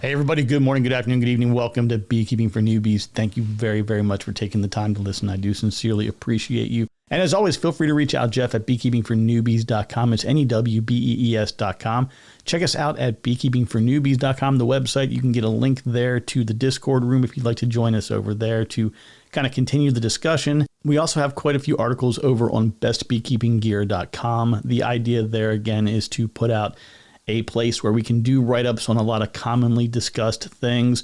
Hey everybody, good morning, good afternoon, good evening. Welcome to Beekeeping for Newbies. Thank you very, very much for taking the time to listen. I do sincerely appreciate you. And as always, feel free to reach out, Jeff, at beekeepingfornewbies.com. It's NEWBEES.com. Check us out at beekeepingfornewbies.com, the website. You can get a link there to the Discord room if you'd like to join us over there to kind of continue the discussion. We also have quite a few articles over on bestbeekeepinggear.com. The idea there, again, is to put out a place where we can do write-ups on a lot of commonly discussed things.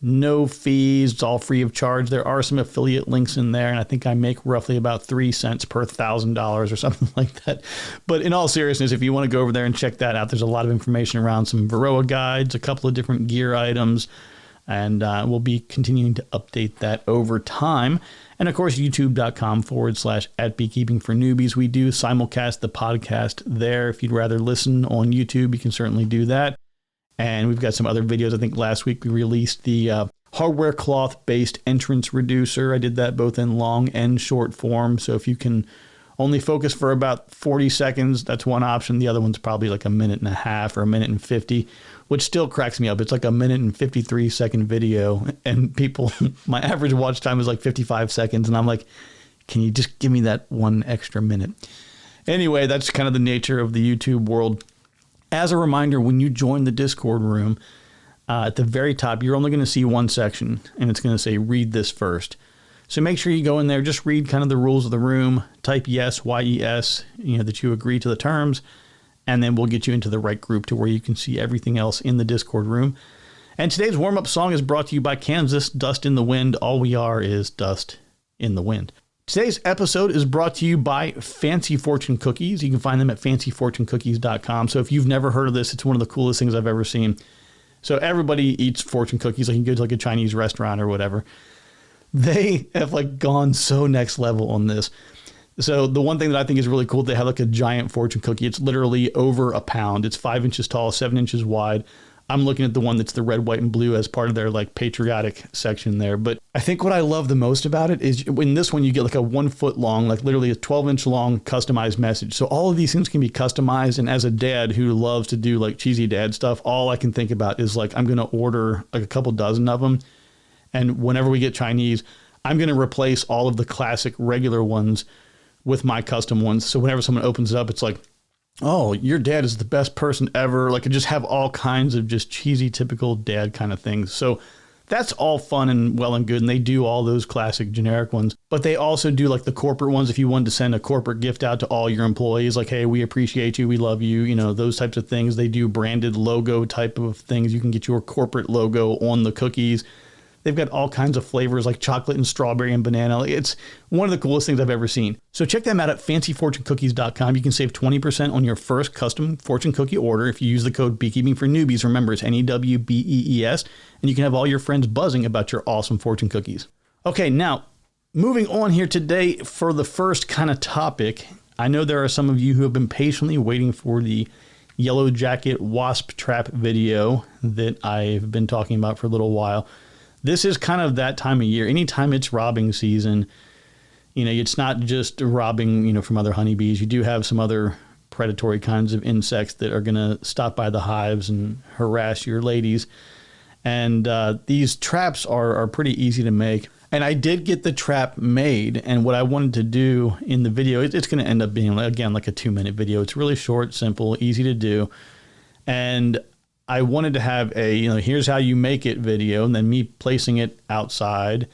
No fees, it's all free of charge. There are some affiliate links in there, and I think I make roughly about 3 cents per $1,000 or something like that. But in all seriousness, if you want to go over there and check that out, there's a lot of information around some Varroa guides, a couple of different gear items, and we'll be continuing to update that over time. And of course, youtube.com/at Beekeeping for Newbies. We do simulcast the podcast there. If you'd rather listen on YouTube, you can certainly do that. And we've got some other videos. I think last week we released the hardware cloth-based entrance reducer. I did that both in long and short form. So if you can only focus for about 40 seconds, that's one option. The other one's probably like a minute and a half or a minute and 50, which still cracks me up. It's like a minute and 53-second video, and people, my average watch time is like 55 seconds, and I'm like, can you just give me that one extra minute? Anyway, that's kind of the nature of the YouTube world. As a reminder, when you join the Discord room, at the very top, you're only going to see one section, and it's going to say, read this first. So make sure you go in there, just read kind of the rules of the room, type yes, Y-E-S, that you agree to the terms, and then we'll get you into the right group to where you can see everything else in the Discord room. And today's warm-up song is brought to you by Kansas, Dust in the Wind. All we are is dust in the wind. Today's episode is brought to you by Fancy Fortune Cookies. You can find them at fancyfortunecookies.com. So if you've never heard of this, it's one of the coolest things I've ever seen. So everybody eats fortune cookies. Like you go to like a Chinese restaurant or whatever. They have like gone so next level on this. So the one thing that I think is really cool, they have like a giant fortune cookie. It's literally over a pound. It's 5 inches tall, 7 inches wide. I'm looking at the one that's the red, white, and blue as part of their like patriotic section there. But I think what I love the most about it is in this one, you get like a 1 foot long, like literally a 12-inch long customized message. So all of these things can be customized. And as a dad who loves to do like cheesy dad stuff, all I can think about is like, I'm going to order like a couple dozen of them. And whenever we get Chinese, I'm going to replace all of the classic regular ones with my custom ones. So whenever someone opens it up, it's like, oh, your dad is the best person ever. Like I just have all kinds of just cheesy, typical dad kind of things. So that's all fun and well and good. And they do all those classic generic ones, but they also do like the corporate ones. If you wanted to send a corporate gift out to all your employees, like, hey, we appreciate you, we love you, those types of things. They do branded logo type of things. You can get your corporate logo on the cookies. They've got all kinds of flavors like chocolate and strawberry and banana. It's one of the coolest things I've ever seen. So check them out at fancyfortunecookies.com. You can save 20% on your first custom fortune cookie order if you use the code Beekeeping for Newbies. Remember, it's NEWBEES, and you can have all your friends buzzing about your awesome fortune cookies. Okay, now moving on here today for the first kind of topic. I know there are some of you who have been patiently waiting for the yellow jacket wasp trap video that I've been talking about for a little while. This is kind of that time of year. Anytime it's robbing season, it's not just robbing, from other honeybees. You do have some other predatory kinds of insects that are going to stop by the hives and harass your ladies. And these traps are pretty easy to make. And I did get the trap made. And what I wanted to do in the video, it's going to end up being, again, like a 2-minute video. It's really short, simple, easy to do. And I wanted to have a, here's how you make it video, and then me placing it outside,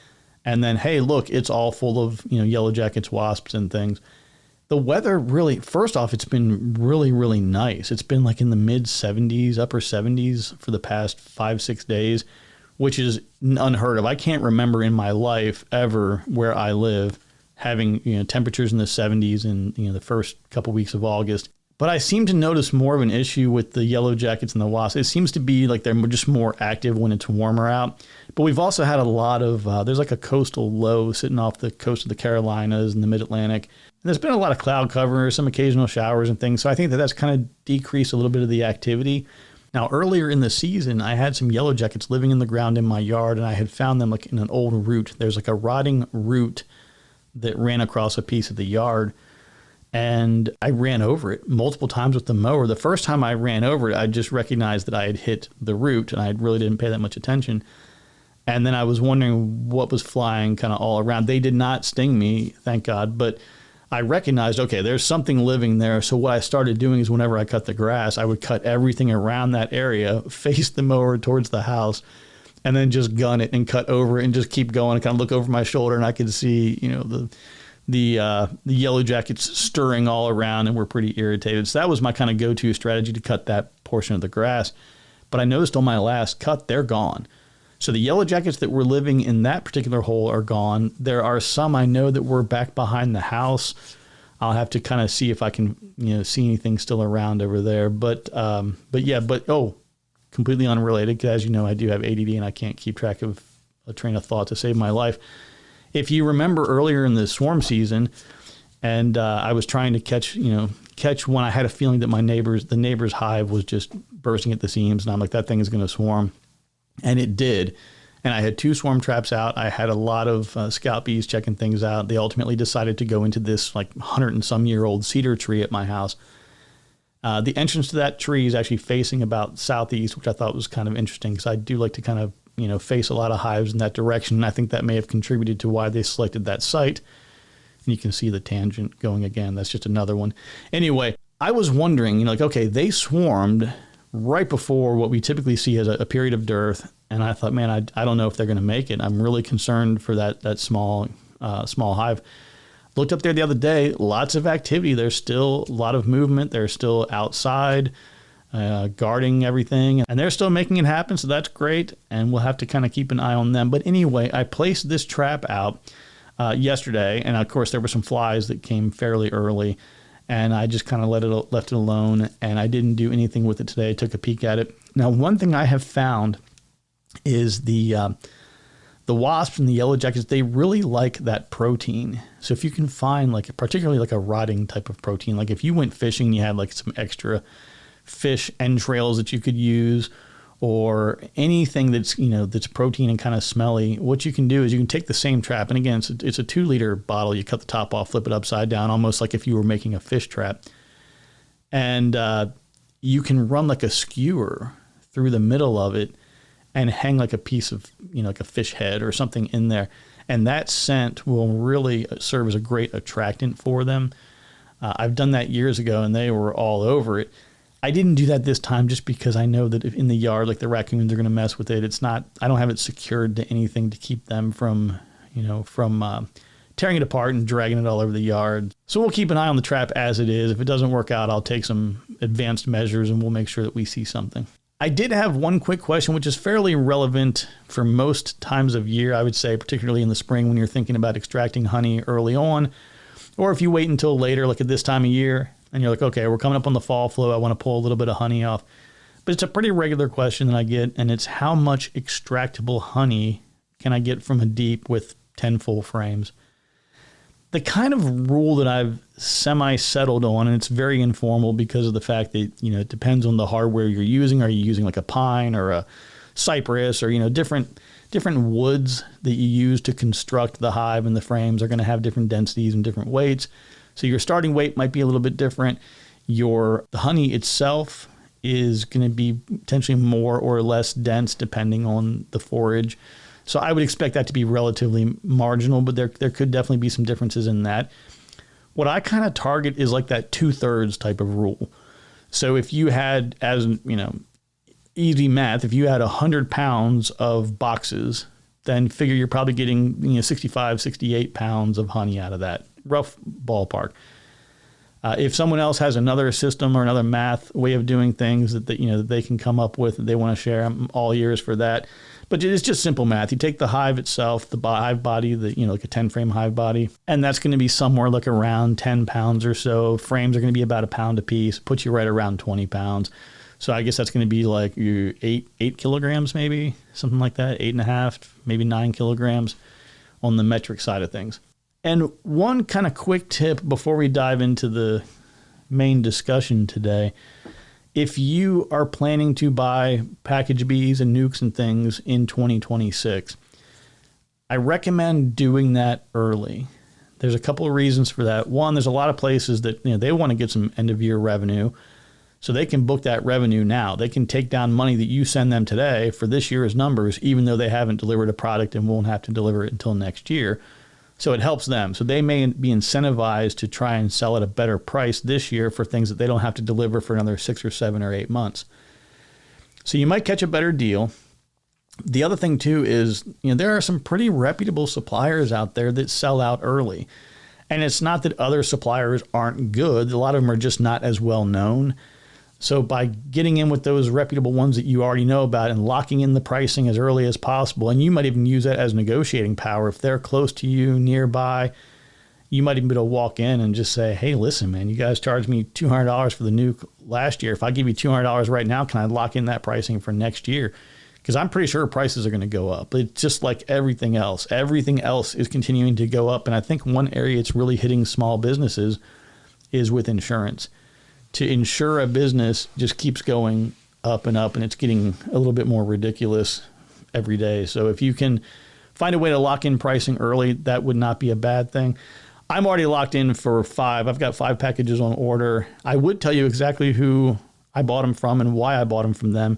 and then, hey, look, it's all full of, yellow jackets, wasps, and things. The weather really, first off, it's been really, really nice. It's been like in the mid 70s, upper 70s for the past 5-6 days, which is unheard of. I can't remember in my life ever where I live having, temperatures in the 70s in, the first couple weeks of August. But I seem to notice more of an issue with the yellow jackets and the wasps. It seems to be like they're just more active when it's warmer out. But we've also had a lot of, there's like a coastal low sitting off the coast of the Carolinas and the mid-Atlantic. And there's been a lot of cloud cover, some occasional showers and things. So I think that's kind of decreased a little bit of the activity. Now, earlier in the season, I had some yellow jackets living in the ground in my yard, and I had found them like in an old root. There's like a rotting root that ran across a piece of the yard. and I ran over it multiple times with the mower. The first time I ran over it, I just recognized that I had hit the root, and I really didn't pay that much attention. And then I was wondering what was flying kind of all around. They did not sting me, thank God, but I recognized, okay, there's something living there. So what I started doing is whenever I cut the grass, I would cut everything around that area, face the mower towards the house, and then just gun it and cut over it and just keep going and kind of look over my shoulder, and I could see, the yellow jackets stirring all around, and were pretty irritated. So that was my kind of go-to strategy to cut that portion of the grass. But I noticed on my last cut, they're gone. So the yellow jackets that were living in that particular hole are gone. There are some I know that were back behind the house. I'll have to kind of see if I can, see anything still around over there. But completely unrelated, because as you know, I do have ADD and I can't keep track of a train of thought to save my life. If you remember earlier in the swarm season, and I was trying to catch when I had a feeling that the neighbor's hive was just bursting at the seams, and I'm like, that thing is going to swarm. And it did. And I had 2 swarm traps out. I had a lot of scout bees checking things out. They ultimately decided to go into this 100 and some year old cedar tree at my house. The entrance to that tree is actually facing about southeast, which I thought was kind of interesting, because I do like to kind of, face a lot of hives in that direction. And I think that may have contributed to why they selected that site. And you can see the tangent going again. That's just another one. Anyway, I was wondering, okay, they swarmed right before what we typically see as a period of dearth. And I thought, man, I don't know if they're going to make it. I'm really concerned for that small hive. Looked up there the other day, lots of activity. There's still a lot of movement. They're still outside guarding everything, and they're still making it happen. So that's great. And we'll have to kind of keep an eye on them. But anyway, I placed this trap out yesterday. And of course, there were some flies that came fairly early. And I just kind of left it alone, and I didn't do anything with it today. I took a peek at it. Now, one thing I have found is the wasps and the yellow jackets, they really like that protein. So if you can find particularly a rotting type of protein, like if you went fishing and you had some extra fish entrails that you could use, or anything that's protein and kind of smelly, what you can do is you can take the same trap. And again, it's a 2-liter bottle. You cut the top off, flip it upside down, almost like if you were making a fish trap. And you can run a skewer through the middle of it and hang a piece of, like a fish head or something in there. And that scent will really serve as a great attractant for them. I've done that years ago, and they were all over it. I didn't do that this time just because I know that if in the yard, the raccoons are going to mess with it. I don't have it secured to anything to keep them from tearing it apart and dragging it all over the yard. So we'll keep an eye on the trap as it is. If it doesn't work out, I'll take some advanced measures and we'll make sure that we see something. I did have one quick question, which is fairly relevant for most times of year, I would say, particularly in the spring when you're thinking about extracting honey early on, or if you wait until later, like at this time of year, and you're like, okay, we're coming up on the fall flow. I want to pull a little bit of honey off. But it's a pretty regular question that I get, and it's how much extractable honey can I get from a deep with 10 full frames? The kind of rule that I've semi-settled on, and it's very informal because of the fact that, it depends on the hardware you're using. Are you using like a pine or a cypress or, different woods that you use to construct the hive, and the frames are going to have different densities and different weights. So your starting weight might be a little bit different. The honey itself is going to be potentially more or less dense depending on the forage. So I would expect that to be relatively marginal, but there could definitely be some differences in that. What I kind of target is like that 2/3 type of rule. So if you had, easy math, if you had 100 pounds of boxes, then figure you're probably getting 65, 68 pounds of honey out of that. Rough ballpark. If someone else has another system or another math way of doing things that they can come up with that they want to share, I'm all ears for that. But it's just simple math. You take the hive itself, the hive body, like a 10-frame hive body, and that's going to be somewhere like around 10 pounds or so. Frames are going to be about a pound a piece, puts you right around 20 pounds. So I guess that's going to be like your 8 kilograms, maybe something like that, 8.5, maybe 9 kilograms on the metric side of things. And one kind of quick tip before we dive into the main discussion today, if you are planning to buy package bees and nukes and things in 2026, I recommend doing that early. There's a couple of reasons for that. One, there's a lot of places that they want to get some end of year revenue, so they can book that revenue now. They can take down money that you send them today for this year's numbers, even though they haven't delivered a product and won't have to deliver it until next year. So it helps them. So they may be incentivized to try and sell at a better price this year for things that they don't have to deliver for another 6 or 7 or 8 months. So you might catch a better deal. The other thing too is, there are some pretty reputable suppliers out there that sell out early. And it's not that other suppliers aren't good. A lot of them are just not as well known. So by getting in with those reputable ones that you already know about and locking in the pricing as early as possible, and you might even use that as negotiating power. If they're close to you, nearby, you might even be able to walk in and just say, hey, listen, man, you guys charged me $200 for the nuke last year. If I give you $200 right now, can I lock in that pricing for next year? Because I'm pretty sure prices are going to go up. It's just like everything else. Everything else is continuing to go up. And I think one area it's really hitting small businesses is with insurance. To insure a business just keeps going up, and it's getting a little bit more ridiculous every day. So if you can find a way to lock in pricing early, that would not be a bad thing. I'm already locked in for 5. I've got 5 packages on order. I would tell you exactly who I bought them from and why I bought them from them.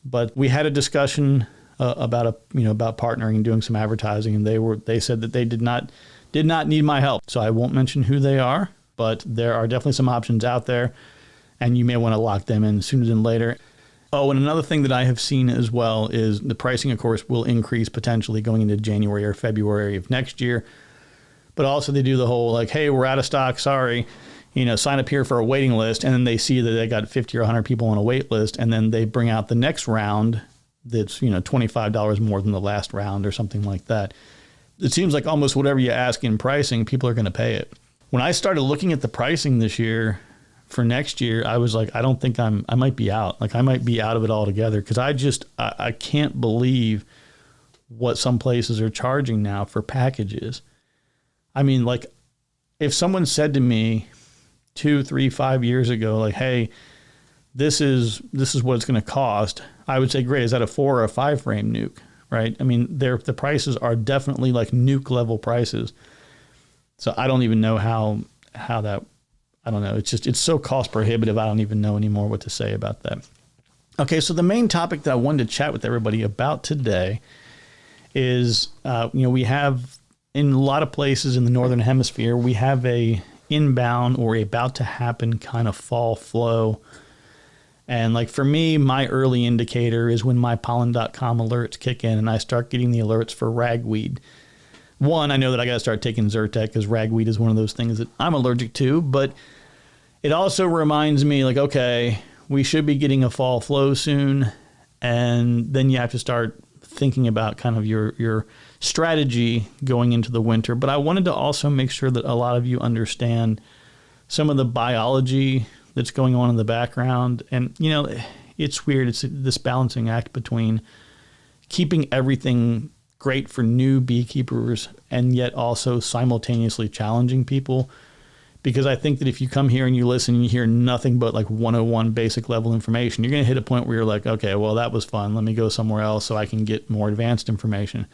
But we had a discussion about partnering and doing some advertising, and they said that they did not need my help. So I won't mention who they are, but there are definitely some options out there, and you may want to lock them in sooner than later. Oh, and another thing that I have seen as well is the pricing, of course, will increase potentially going into January or February of next year. But also they do the whole like, hey, we're out of stock, sorry. Sign up here for a waiting list, and then they see that they got 50 or 100 people on a wait list, and then they bring out the next round that's, $25 more than the last round or something like that. It seems like almost whatever you ask in pricing, people are going to pay it. When I started looking at the pricing this year for next year, I was like, I don't think I might be out. Like I might be out of it altogether, because I can't believe what some places are charging now for packages. I mean, like if someone said to me 2, 3, 5 years ago, like, hey, this is what it's going to cost, I would say, great. Is that a 4 or a 5 frame nuke? Right? I mean, the prices are definitely like nuke level prices. So I don't even know how that, I don't know. It's so cost prohibitive. I don't even know anymore what to say about that. Okay. So the main topic that I wanted to chat with everybody about today is, we have in a lot of places in the Northern Hemisphere, we have a inbound or about to happen kind of fall flow. And like for me, my early indicator is when my pollen.com alerts kick in and I start getting the alerts for ragweed. One, I know that I got to start taking Zyrtec because ragweed is one of those things that I'm allergic to, but it also reminds me like, okay, we should be getting a fall flow soon. And then you have to start thinking about kind of your strategy going into the winter. But I wanted to also make sure that a lot of you understand some of the biology that's going on in the background. And, it's weird. It's this balancing act between keeping everything great for new beekeepers and yet also simultaneously challenging people. Because I think that if you come here and you listen and you hear nothing but like 101 basic level information, you're going to hit a point where you're like, okay, well, that was fun. Let me go somewhere else so I can get more advanced information.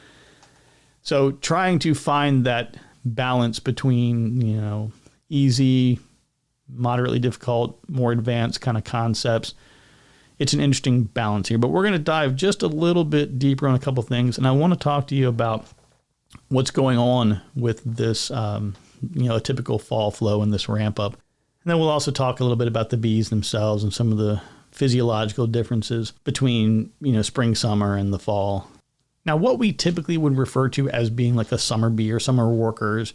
So trying to find that balance between, easy, moderately difficult, more advanced kind of concepts. It's an interesting balance here, but we're going to dive just a little bit deeper on a couple things. And I want to talk to you about what's going on with this, a typical fall flow and this ramp up. And then we'll also talk a little bit about the bees themselves and some of the physiological differences between, spring, summer, and the fall. Now, what we typically would refer to as being like a summer bee or summer workers,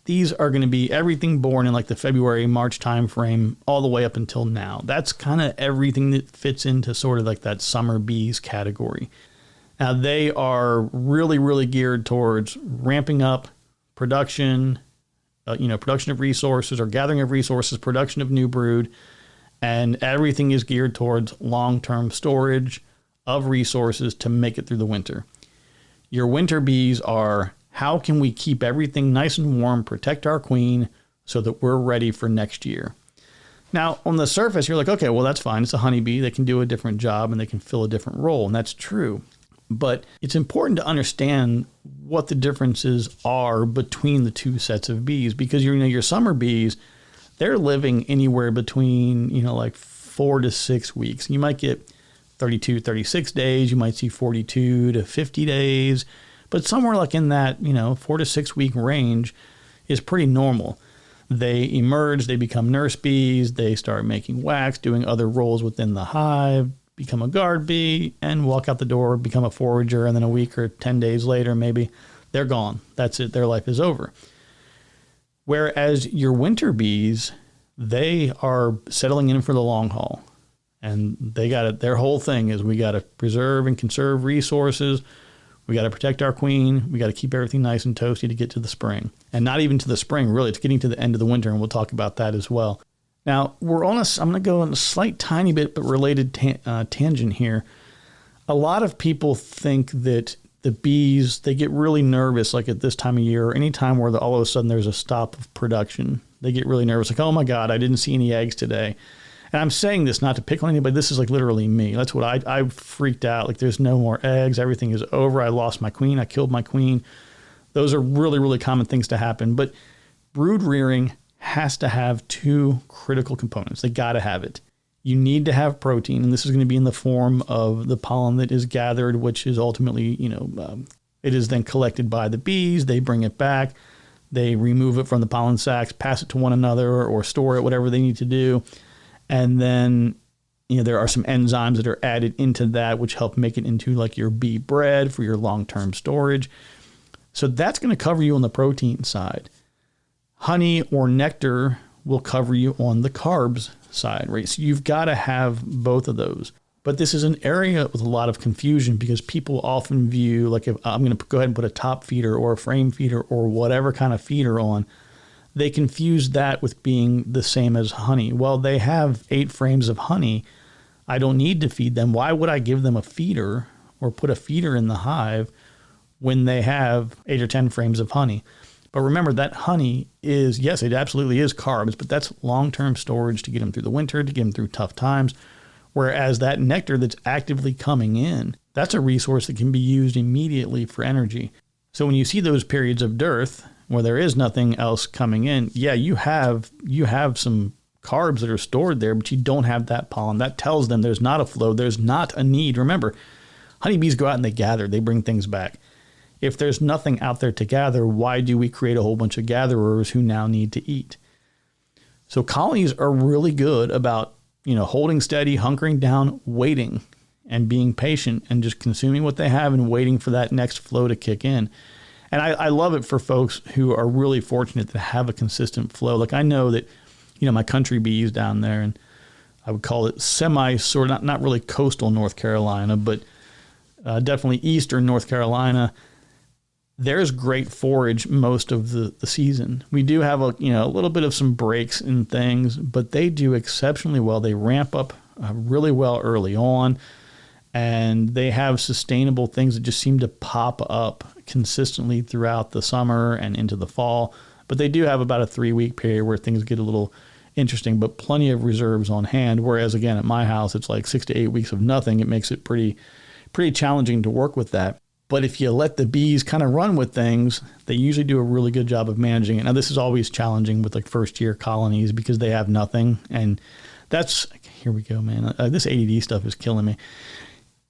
these are going to be everything born in like the February, March timeframe all the way up until now. That's kind of everything that fits into sort of like that summer bees category. Now, they are really, really geared towards ramping up production, production of resources or gathering of resources, production of new brood, and everything is geared towards long-term storage of resources to make it through the winter. Your winter bees are, how can we keep everything nice and warm, protect our queen so that we're ready for next year? Now, on the surface, you're like, okay, well, that's fine. It's a honeybee. They can do a different job and they can fill a different role. And that's true. But it's important to understand what the differences are between the two sets of bees, because your summer bees, they're living anywhere between, like 4 to 6 weeks. You might get 32, 36 days. You might see 42 to 50 days. But somewhere like in that, 4 to 6 week range is pretty normal. They emerge, they become nurse bees, they start making wax, doing other roles within the hive, become a guard bee, and walk out the door, become a forager, and then a week or 10 days later, maybe, they're gone. That's it. Their life is over. Whereas your winter bees, they are settling in for the long haul. And their whole thing is we got to preserve and conserve resources. We got to protect our queen. We got to keep everything nice and toasty to get to the spring. And not even to the spring, really. It's getting to the end of the winter, and we'll talk about that as well. Now, I'm going to go on a slight tiny bit, but related tangent here. A lot of people think that the bees, they get really nervous, like at this time of year, or any time where all of a sudden there's a stop of production. They get really nervous, like, oh my God, I didn't see any eggs today. And I'm saying this not to pick on anybody. This is like literally me. That's what I freaked out. Like, there's no more eggs. Everything is over. I lost my queen. I killed my queen. Those are really, really common things to happen. But brood rearing has to have two critical components. They got to have it. You need to have protein, and this is going to be in the form of the pollen that is gathered, which is ultimately, it is then collected by the bees. They bring it back. They remove it from the pollen sacs, pass it to one another, or store it, whatever they need to do. And then, there are some enzymes that are added into that, which help make it into like your bee bread for your long-term storage. So that's going to cover you on the protein side. Honey or nectar will cover you on the carbs side, right? So you've got to have both of those. But this is an area with a lot of confusion, because people often view, like, if I'm going to go ahead and put a top feeder or a frame feeder or whatever kind of feeder on, they confuse that with being the same as honey. Well, they have 8 frames of honey. I don't need to feed them. Why would I give them a feeder or put a feeder in the hive when they have 8 or 10 frames of honey? But remember, that honey is, yes, it absolutely is carbs, but that's long-term storage to get them through the winter, to get them through tough times. Whereas that nectar that's actively coming in, that's a resource that can be used immediately for energy. So when you see those periods of dearth where there is nothing else coming in, yeah, you have some carbs that are stored there, but you don't have that pollen. That tells them there's not a flow, there's not a need. Remember, honeybees go out and they gather, they bring things back. If there's nothing out there to gather, why do we create a whole bunch of gatherers who now need to eat? So colonies are really good about, holding steady, hunkering down, waiting, and being patient, and just consuming what they have and waiting for that next flow to kick in. And I love it for folks who are really fortunate to have a consistent flow. Like, I know that, my country bees down there, and I would call it sort of not really coastal North Carolina, but definitely eastern North Carolina. There's great forage most of the season. We do have a little bit of some breaks in things, but they do exceptionally well. They ramp up really well early on, and they have sustainable things that just seem to pop up consistently throughout the summer and into the fall. But they do have about a 3-week period where things get a little interesting, but plenty of reserves on hand. Whereas, again, at my house, it's like 6 to 8 weeks of nothing. It makes it pretty challenging to work with that. But if you let the bees kind of run with things, they usually do a really good job of managing it. Now, this is always challenging with like first-year colonies because they have nothing. And that's, here we go, man. This ADD stuff is killing me.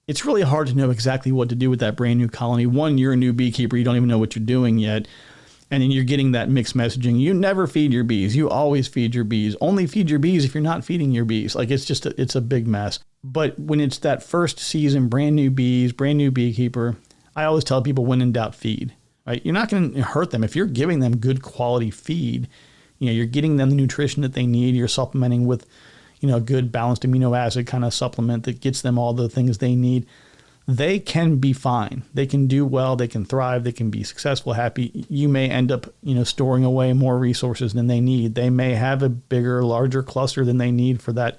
It's really hard to know exactly what to do with that brand new colony. One, you're a new beekeeper. You don't even know what you're doing yet. And then you're getting that mixed messaging. You never feed your bees. You always feed your bees. Only feed your bees if you're not feeding your bees. Like, it's just, it's a big mess. But when it's that first season, brand new bees, brand new beekeeper, I always tell people, when in doubt, feed, right? You're not going to hurt them. If you're giving them good quality feed, you're getting them the nutrition that they need. You're supplementing with, a good balanced amino acid kind of supplement that gets them all the things they need. They can be fine. They can do well. They can thrive. They can be successful, happy. You may end up, storing away more resources than they need. They may have a bigger, larger cluster than they need for that,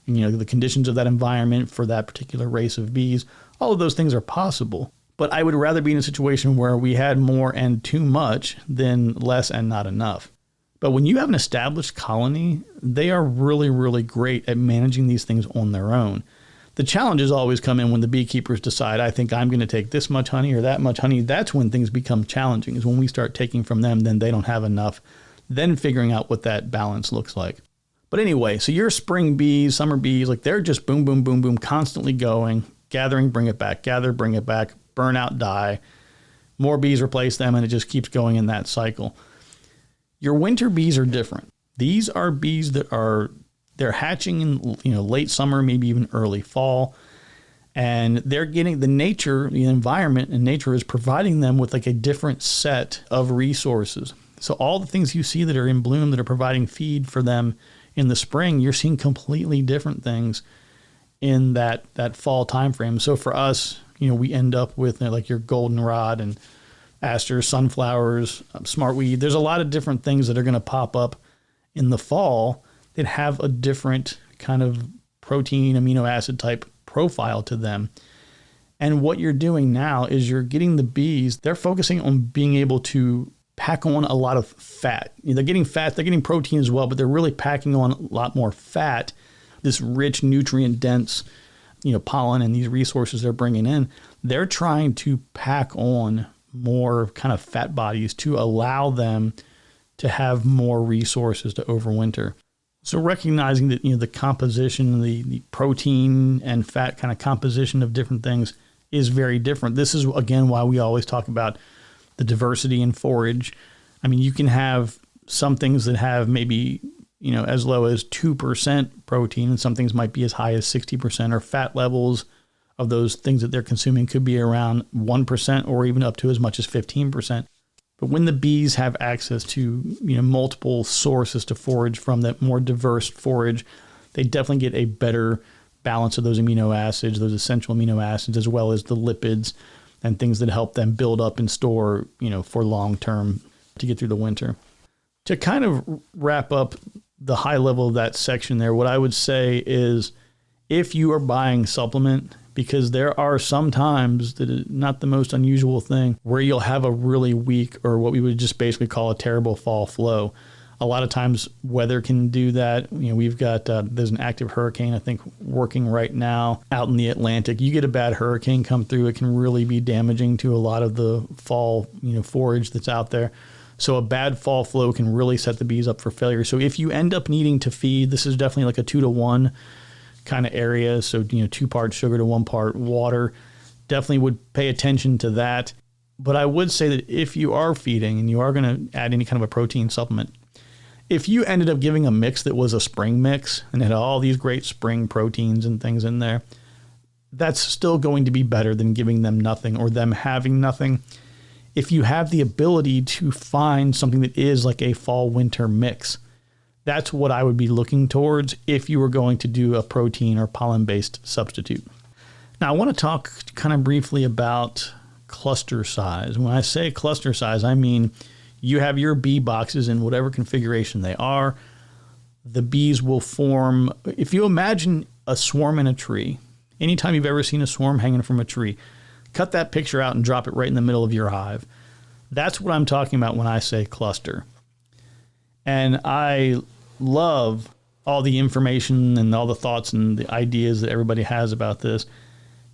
the conditions of that environment for that particular race of bees. All of those things are possible. But I would rather be in a situation where we had more and too much than less and not enough. But when you have an established colony, they are really, really great at managing these things on their own. The challenges always come in when the beekeepers decide, I think I'm going to take this much honey or that much honey. That's when things become challenging, is when we start taking from them, then they don't have enough, then figuring out what that balance looks like. But anyway, so your spring bees, summer bees, like they're just boom, boom, boom, boom, constantly going, gathering, bring it back, gather, bring it back, burn out, die. More bees replace them, and it just keeps going in that cycle. Your winter bees are different. These are bees that they're hatching in late summer, maybe even early fall, and they're getting the environment and nature is providing them with like a different set of resources. So all the things you see that are in bloom that are providing feed for them in the spring, you're seeing completely different things in that fall time frame. So for us, we end up with like your goldenrod and asters, sunflowers, smartweed. There's a lot of different things that are going to pop up in the fall that have a different kind of protein, amino acid type profile to them. And what you're doing now is you're getting the bees, they're focusing on being able to pack on a lot of fat. They're getting fat, they're getting protein as well, but they're really packing on a lot more fat, this rich, nutrient dense, pollen and these resources they're bringing in. They're trying to pack on more kind of fat bodies to allow them to have more resources to overwinter. So recognizing that, the composition, the protein and fat kind of composition of different things is very different. This is, again, why we always talk about the diversity in forage. I mean, you can have some things that have maybe, as low as 2% protein, and some things might be as high as 60%, or fat levels of those things that they're consuming could be around 1% or even up to as much as 15%. But when the bees have access to, multiple sources to forage from, that more diverse forage, they definitely get a better balance of those amino acids, those essential amino acids, as well as the lipids and things that help them build up and store, for long term to get through the winter. To kind of wrap up the high level of that section there, what I would say is if you are buying supplement, because there are some times that is not the most unusual thing where you'll have a really weak, or what we would just basically call a terrible fall flow. A lot of times weather can do that. We've got, there's an active hurricane, I think, working right now out in the Atlantic. You get a bad hurricane come through, it can really be damaging to a lot of the fall, forage that's out there. So a bad fall flow can really set the bees up for failure. So if you end up needing to feed, this is definitely like a 2-to-1 kind of area. So, 2 parts sugar to 1 part water. Definitely would pay attention to that. But I would say that if you are feeding and you are going to add any kind of a protein supplement, if you ended up giving a mix that was a spring mix and had all these great spring proteins and things in there, that's still going to be better than giving them nothing or them having nothing. If you have the ability to find something that is like a fall winter mix, that's what I would be looking towards if you were going to do a protein or pollen-based substitute. Now, I want to talk kind of briefly about cluster size. When I say cluster size, I mean you have your bee boxes in whatever configuration they are. The bees will form, if you imagine a swarm in a tree, anytime you've ever seen a swarm hanging from a tree, cut that picture out and drop it right in the middle of your hive. That's what I'm talking about when I say cluster. And I love all the information and all the thoughts and the ideas that everybody has about this.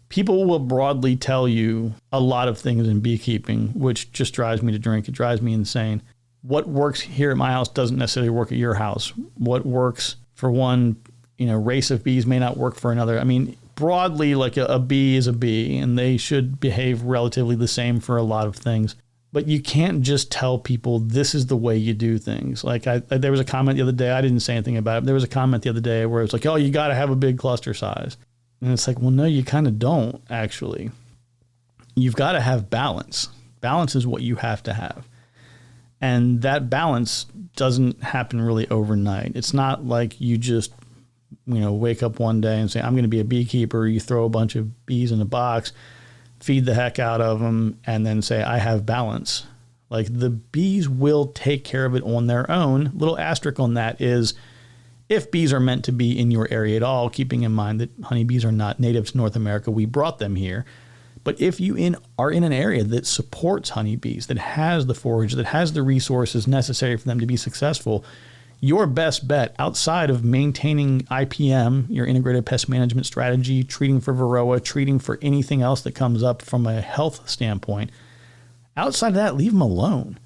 People will broadly tell you a lot of things in beekeeping, which just drives me to drink. It drives me insane. What works here at my house doesn't necessarily work at your house. What works for one, race of bees may not work for another. I mean, broadly, like a bee is a bee, and they should behave relatively the same for a lot of things. But you can't just tell people this is the way you do things. Like there was a comment the other day, I didn't say anything about it, but there was a comment the other day where it was like, oh, you got to have a big cluster size. And it's like, well, no, you kind of don't, actually. You've got to have balance. Balance is what you have to have. And that balance doesn't happen really overnight. It's not like you just, wake up one day and say, I'm going to be a beekeeper. You throw a bunch of bees in a box, feed the heck out of them, and then say, I have balance. Like, the bees will take care of it on their own. Little asterisk on that is, if bees are meant to be in your area at all, keeping in mind that honeybees are not native to North America, we brought them here. But if you are in an area that supports honeybees, that has the forage, that has the resources necessary for them to be successful, your best bet outside of maintaining IPM, your integrated pest management strategy, treating for varroa, treating for anything else that comes up from a health standpoint, outside of that, leave them alone.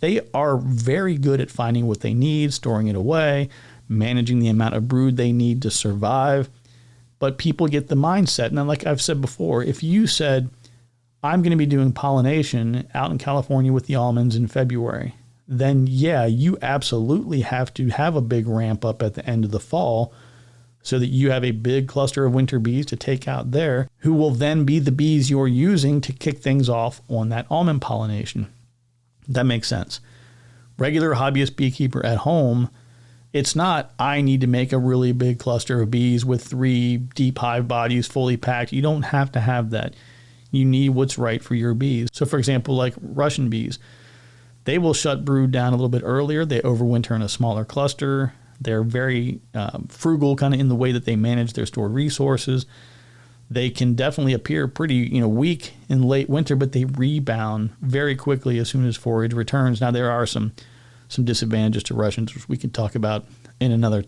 They are very good at finding what they need, storing it away, managing the amount of brood they need to survive. But people get the mindset. And like I've said before, if you said, I'm going to be doing pollination out in California with the almonds in February, then yeah, you absolutely have to have a big ramp up at the end of the fall so that you have a big cluster of winter bees to take out there, who will then be the bees you're using to kick things off on that almond pollination. That makes sense. Regular hobbyist beekeeper at home, it's not, I need to make a really big cluster of bees with 3 deep hive bodies fully packed. You don't have to have that. You need what's right for your bees. So for example, like Russian bees, they will shut brood down a little bit earlier. They overwinter in a smaller cluster. They're very frugal kind of in the way that they manage their stored resources. They can definitely appear pretty, weak in late winter, but they rebound very quickly as soon as forage returns. Now, there are some disadvantages to Russians, which we can talk about in another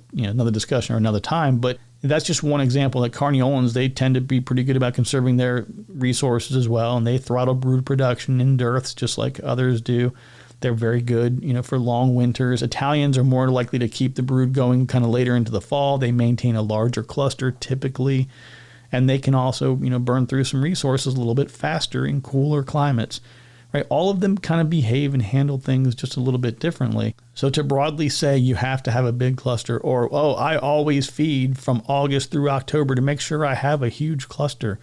discussion or another time. But that's just one example. Like Carniolans, they tend to be pretty good about conserving their resources as well, and they throttle brood production in dearths just like others do. They're very good, for long winters. Italians are more likely to keep the brood going kind of later into the fall. They maintain a larger cluster typically, and they can also, burn through some resources a little bit faster in cooler climates. Right? All of them kind of behave and handle things just a little bit differently. So to broadly say you have to have a big cluster, or, I always feed from August through October to make sure I have a huge cluster,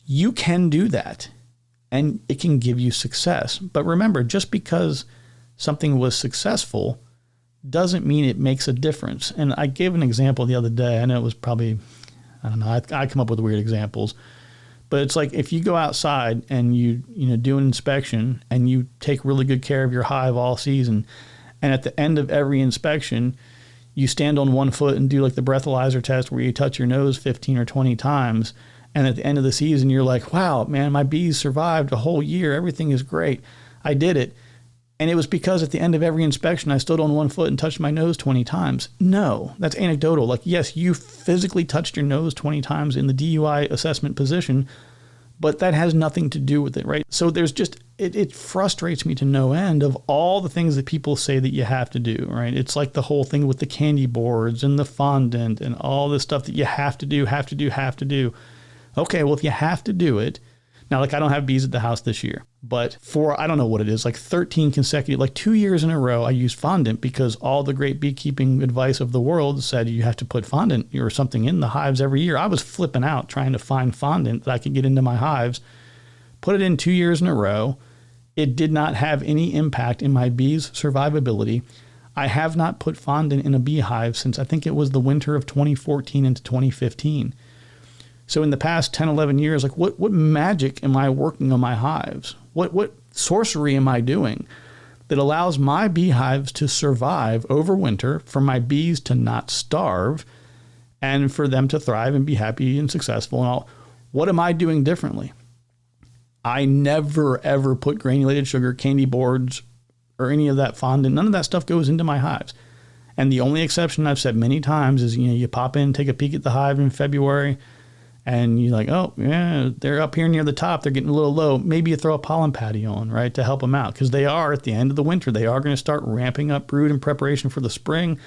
you can do that, and it can give you success. But remember, just because something was successful doesn't mean it makes a difference. And I gave an example the other day. I know it was probably, I don't know, I come up with weird examples. But it's like if you go outside and you do an inspection and you take really good care of your hive all season, and at the end of every inspection, you stand on one foot and do like the breathalyzer test where you touch your nose 15 or 20 times, and at the end of the season, you're like, wow, man, my bees survived a whole year. Everything is great. I did it. And it was because at the end of every inspection, I stood on one foot and touched my nose 20 times. No, that's anecdotal. Like, yes, you physically touched your nose 20 times in the DUI assessment position, but that has nothing to do with it, right? So there's just, it frustrates me to no end of all the things that people say that you have to do, right? It's like the whole thing with the candy boards and the fondant and all this stuff that you have to do. Okay, well, if you have to do it, now, like, I don't have bees at the house this year, but for, I don't know what it is, like 13 consecutive, like 2 years in a row, I used fondant because all the great beekeeping advice of the world said you have to put fondant or something in the hives every year. I was flipping out trying to find fondant that I could get into my hives, put it in 2 years in a row. It did not have any impact in my bees' survivability. I have not put fondant in a beehive since I think it was the winter of 2014 into 2015. So in the past 10, 11 years, like what magic am I working on my hives? What sorcery am I doing that allows my beehives to survive over winter, for my bees to not starve, and for them to thrive and be happy and successful and all? What am I doing differently? I never, ever put granulated sugar, candy boards, or any of that fondant. None of that stuff goes into my hives. And the only exception I've said many times is, you pop in, take a peek at the hive in February, and you're like, oh, yeah, they're up here near the top. They're getting a little low. Maybe you throw a pollen patty on, right, to help them out. Because they are, at the end of the winter, they are going to start ramping up brood in preparation for the spring.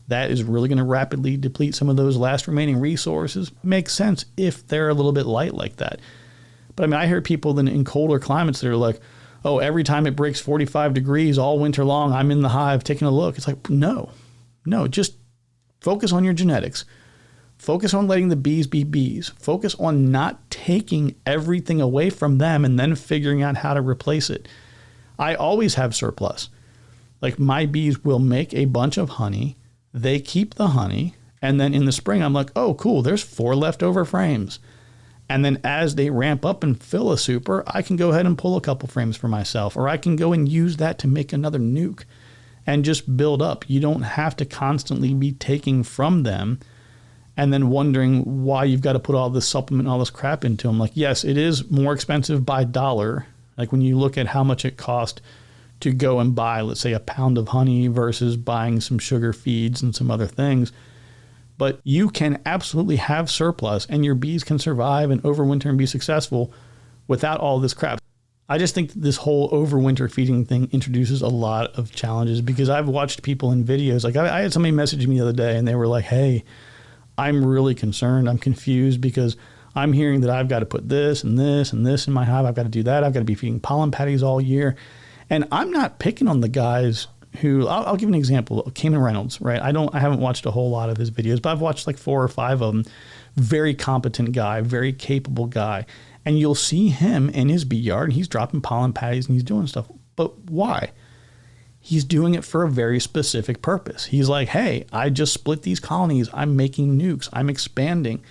That is really going to rapidly deplete some of those last remaining resources. Makes sense if they're a little bit light like that. But I mean, I hear people in colder climates that are like, oh, every time it breaks 45 degrees all winter long, I'm in the hive taking a look. It's like, no, just focus on your genetics. Focus on letting the bees be bees. Focus on not taking everything away from them and then figuring out how to replace it. I always have surplus. Like, my bees will make a bunch of honey. They keep the honey. And then in the spring, I'm like, oh, cool, there's 4 leftover frames. And then as they ramp up and fill a super, I can go ahead and pull a couple frames for myself, or I can go and use that to make another nuke and just build up. You don't have to constantly be taking from them and then wondering why you've got to put all this supplement and all this crap into them. Like, yes, it is more expensive by dollar. Like, when you look at how much it cost to go and buy, let's say, a pound of honey versus buying some sugar feeds and some other things. But you can absolutely have surplus, and your bees can survive and overwinter and be successful without all this crap. I just think that this whole overwinter feeding thing introduces a lot of challenges, because I've watched people in videos. Like I had somebody message me the other day and they were like, hey, I'm really concerned. I'm confused because I'm hearing that I've got to put this and this and this in my hive. I've got to do that. I've got to be feeding pollen patties all year. And I'm not picking on the guys who, I'll give an example. Cayman Reynolds, right? I haven't watched a whole lot of his videos, but I've watched like 4 or 5 of them. Very competent guy, very capable guy. And you'll see him in his bee yard and he's dropping pollen patties and he's doing stuff. But why? He's doing it for a very specific purpose. He's like, hey, I just split these colonies. I'm making nukes. I'm expanding.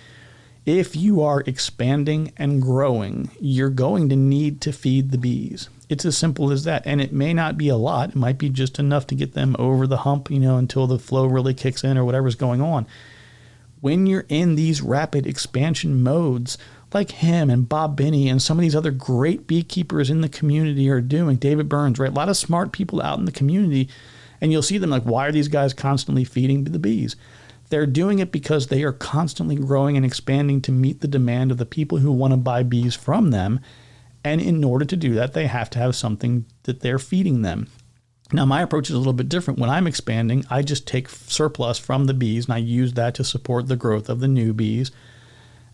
If you are expanding and growing, you're going to need to feed the bees. It's as simple as that. And it may not be a lot. It might be just enough to get them over the hump, until the flow really kicks in or whatever's going on. When you're in these rapid expansion modes, like him and Bob Binney and some of these other great beekeepers in the community are doing, David Burns, right? A lot of smart people out in the community. And you'll see them like, why are these guys constantly feeding the bees? They're doing it because they are constantly growing and expanding to meet the demand of the people who want to buy bees from them. And in order to do that, they have to have something that they're feeding them. Now, my approach is a little bit different. When I'm expanding, I just take surplus from the bees and I use that to support the growth of the new bees.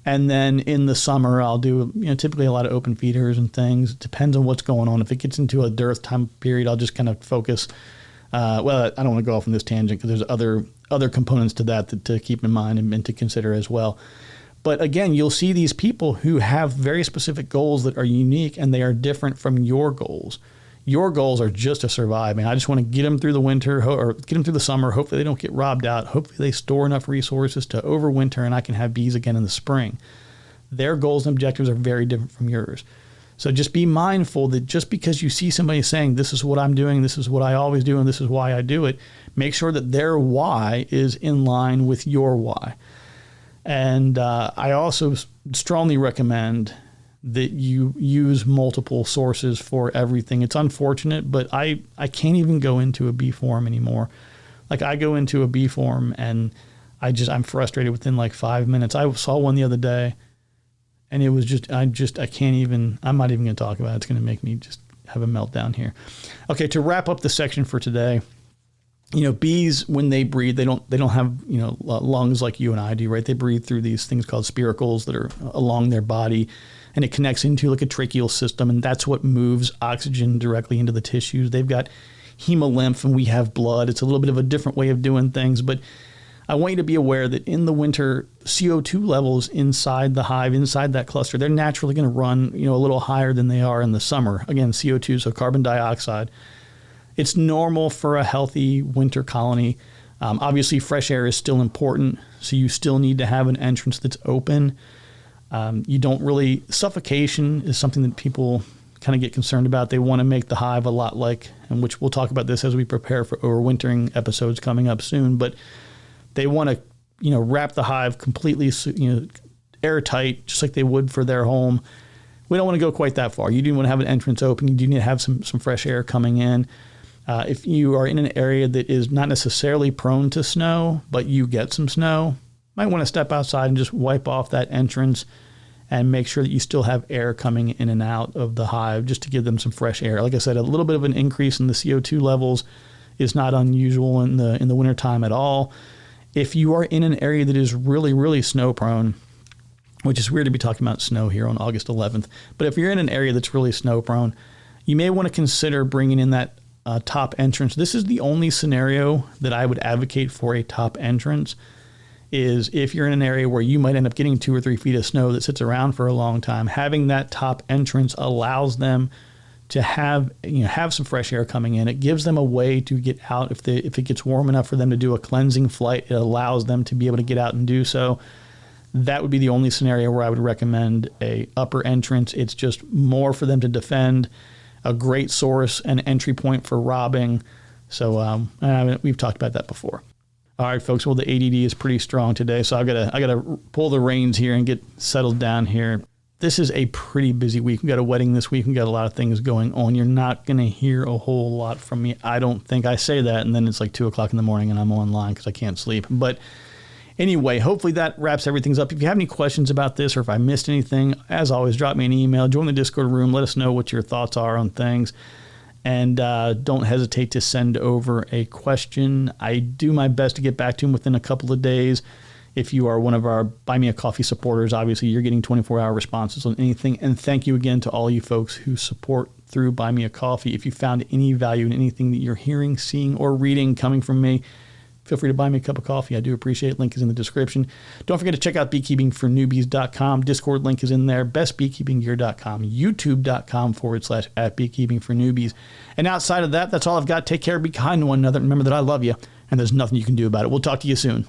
And then in the summer, I'll do typically a lot of open feeders and things. It depends on what's going on. If it gets into a dearth time period, I'll just kind of focus. I don't want to go off on this tangent because there's other components to that to keep in mind and to consider as well. But again, you'll see these people who have very specific goals that are unique and they are different from your goals. Your goals are just to survive. I just want to get them through the winter or get them through the summer. Hopefully they don't get robbed out. Hopefully they store enough resources to overwinter and I can have bees again in the spring. Their goals and objectives are very different from yours. So just be mindful that just because you see somebody saying, this is what I'm doing, this is what I always do, and this is why I do it, make sure that their why is in line with your why. And I also strongly recommend that you use multiple sources for everything. It's unfortunate, but I can't even go into a bee forum anymore. Like I go into a bee forum and I'm frustrated within like 5 minutes. I saw one the other day and it was I'm not even going to talk about it. It's going to make me just have a meltdown here. Okay. To wrap up the section for today, bees, when they breathe, they don't have, lungs like you and I do, right? They breathe through these things called spiracles that are along their body, and it connects into like a tracheal system, and that's what moves oxygen directly into the tissues. They've got hemolymph and we have blood. It's a little bit of a different way of doing things, but I want you to be aware that in the winter, CO2 levels inside the hive, inside that cluster, they're naturally going to run, a little higher than they are in the summer. Again, CO2, so carbon dioxide. It's normal for a healthy winter colony. Obviously, fresh air is still important, so you still need to have an entrance that's open. Suffocation is something that people kind of get concerned about. They want to make the hive a lot like, and which we'll talk about this as we prepare for overwintering episodes coming up soon, but they want to, wrap the hive completely, airtight, just like they would for their home. We don't want to go quite that far. You do want to have an entrance open. You do need to have some fresh air coming in. If you are in an area that is not necessarily prone to snow, but you get some snow, might want to step outside and just wipe off that entrance and make sure that you still have air coming in and out of the hive just to give them some fresh air. Like I said, a little bit of an increase in the CO2 levels is not unusual in the wintertime at all. If you are in an area that is really, really snow prone, which is weird to be talking about snow here on August 11th, but if you're in an area that's really snow prone, you may want to consider bringing in that top entrance. This is the only scenario that I would advocate for a top entrance, is if you're in an area where you might end up getting 2 or 3 feet of snow that sits around for a long time. Having that top entrance allows them to have some fresh air coming in. It gives them a way to get out. If it gets warm enough for them to do a cleansing flight, it allows them to be able to get out and do so. That would be the only scenario where I would recommend a upper entrance. It's just more for them to defend, a great source and entry point for robbing. So we've talked about that before. All right, folks. Well, the ADD is pretty strong today, so I gotta pull the reins here and get settled down here. this is a pretty busy week. We got a wedding this week. We got a lot of things going on. You're not going to hear a whole lot from me. I don't think. I say that, and then it's like 2 o'clock in the morning, and I'm online because I can't sleep. But anyway, hopefully that wraps everything up. If you have any questions about this or if I missed anything, as always, drop me an email. Join the Discord room. Let us know what your thoughts are on things. And don't hesitate to send over a question. I do my best to get back to them within a couple of days. If you are one of our Buy Me a Coffee supporters, obviously you're getting 24-hour responses on anything. And thank you again to all you folks who support through Buy Me a Coffee. If you found any value in anything that you're hearing, seeing, or reading coming from me, feel free to buy me a cup of coffee. I do appreciate it. Link is in the description. Don't forget to check out beekeepingfornewbies.com. Discord link is in there. Bestbeekeepinggear.com. YouTube.com/@beekeepingfornewbies. And outside of that, that's all I've got. Take care. Be kind to one another. Remember that I love you, and there's nothing you can do about it. We'll talk to you soon.